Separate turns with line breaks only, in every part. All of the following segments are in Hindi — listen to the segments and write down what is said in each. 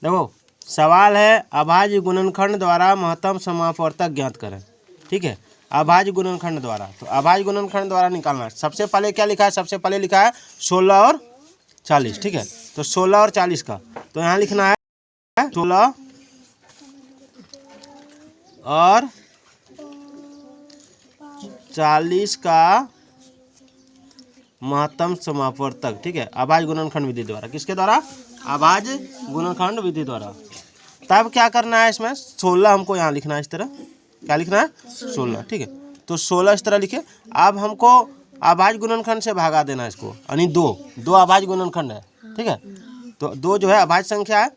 देखो सवाल है अभाज्य गुणनखंड द्वारा महत्तम समापवर्तक ज्ञात करें। ठीक है, अभाज्य गुणनखंड द्वारा, तो अभाज्य गुणनखंड द्वारा निकालना है। सबसे पहले क्या लिखा है, सबसे पहले लिखा है 16 और 40। ठीक है, तो 16 और 40 का, तो यहाँ लिखना है 16 और 40 का महत्तम समापवर्तक। ठीक है, अभाज्य गुणनखंड विधि द्वारा, किसके द्वारा, अभाज्य गुणनखंड विधि द्वारा। तब क्या करना है, इसमें 16 हमको यहाँ लिखना है, इस तरह क्या लिखना है 16। ठीक है, तो 16 इस तरह लिखे। अब हमको अभाज्य गुणनखंड से भागा देना है इसको, यानी दो अभाज्य गुणनखंड है। ठीक है, तो 2 जो है अभाज्य संख्या है,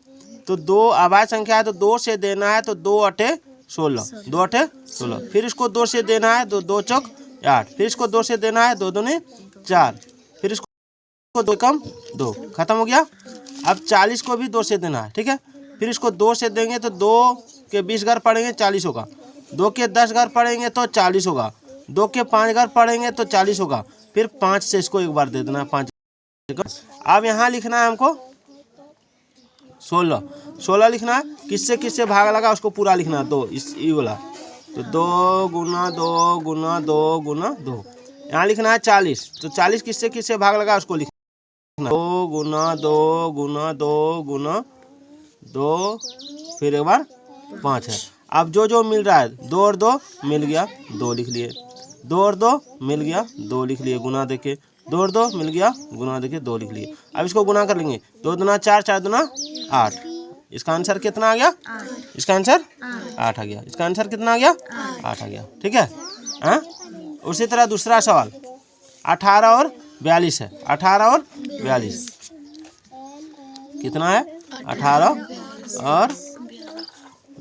तो 2 अभाज्य संख्या है, तो 2 से देना है, तो 2 अठे 16, 2 अठे 16। फिर इसको 2 से देना है, तो 2 चौक 8। फिर इसको 2 से देना है, 2 दूनी 4। फिर इसको 2 कम 2, खत्म हो गया। अब 40 को भी 2 से देना है। ठीक है, फिर इसको 2 से देंगे तो 2 के 20 घर पड़ेंगे 40 होगा, 2 के 10 घर पड़ेंगे तो 40 होगा, 2 के 5 घर पड़ेंगे तो 40 होगा। फिर 5 से इसको एक बार दे देना है 5। अब यहाँ लिखना है हमको 16 लिखना है। किससे किससे भाग लगा उसको पूरा लिखना है, 2 इस ई वाला, तो 2 गुना 2 गुना 2 गुना 2। यहाँ लिखना है 40, तो 40 किससे किससे भाग लगा उसको लिखना 2 गुना 2 गुना 2 गुना 2, फिर एक बार 5 है। अब जो जो मिल रहा है, 2 और 2 मिल गया, 2 लिख लिए, 2 और 2 मिल गया, 2 लिख लिए, गुना देके 2 और 2 मिल गया, गुना देके 2 लिख लिए। अब इसको गुना कर लेंगे, 2 दूना 4, 4 दूना 8। इसका आंसर कितना आ गया, इसका आंसर 8 आ गया। इसका आंसर कितना आ गया, 8 आ गया। ठीक है, हाँ। उसी तरह दूसरा सवाल 18 और 42 है। 18 और 42 कितना है, 18 और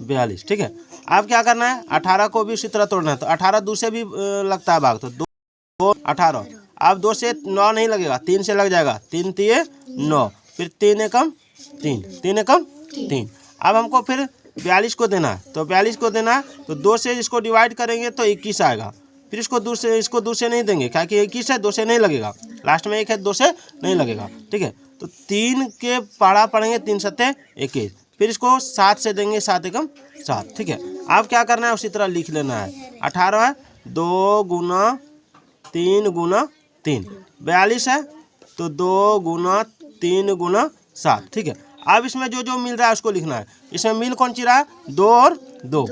42। ठीक है, अब क्या करना है, 18 को भी उसी तरह तोड़ना है। तो 18 2 से भी लगता है भाग, तो 2 18। अब 2 से 9 नहीं लगेगा, 3 से लग जाएगा, 3 3 9, फिर 3 एकम 3, 3 एकम 3। अब हमको फिर 42 को देना है, तो 42 को देना है, तो 2 से इसको डिवाइड करेंगे तो 21 आएगा। फिर इसको 2 से नहीं देंगे, क्या कि 21 है, 2 से नहीं लगेगा, लास्ट में 1 है, 2 से नहीं लगेगा। ठीक है, तो 3 के पाड़ा पड़ेंगे, 3 सत्ते 21। फिर इसको 7 से देंगे, 7 एकम 7। ठीक है, अब क्या करना है, उसी तरह लिख लेना है। 18 है, 2 गुना 3 गुना 3। 42 है, तो 2 गुना 3 गुना 7। ठीक है, अब इसमें जो जो मिल रहा है उसको लिखना है। इसमें मिल कौन सी रहा है, 2 और 2,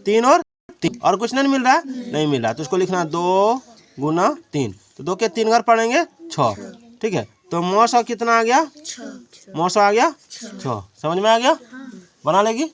3 और 3, और कुछ नहीं मिल रहा है, नहीं मिल रहा, तो उसको लिखना है 2 गुना 3। तो 2 के 3 घर पड़ेंगे 6। ठीक है, तो 900 कितना आ गया, 900 आ गया 6। समझ में आ गया, बना लेगी।